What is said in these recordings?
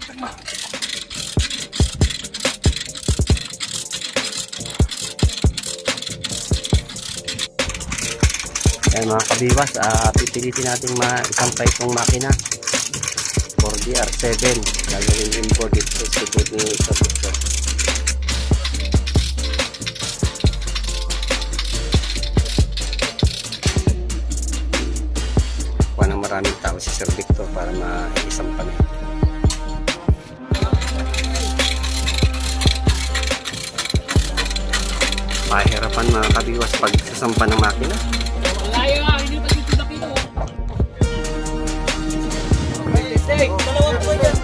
Ayan mga kabiwas, pipilitin natin isampay itong makina for DR7 gagawin import distribute ni sa Victor. Kuha ng maraming tao si Sir Victor para maisampan niya. Mahirapan mga kabiwas pag sasampan ng makina. Layo nga, hindi pa dito nakito. Steak, dalawang po yan.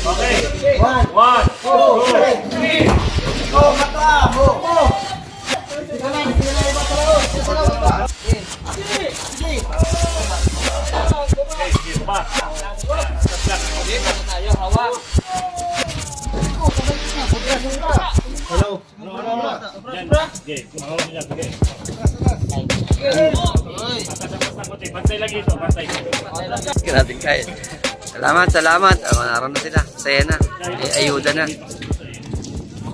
Okay. One, two, three. Go, mata. Go. Salamat. Salamat. Naroon na sila. Saya na. Ayuda na.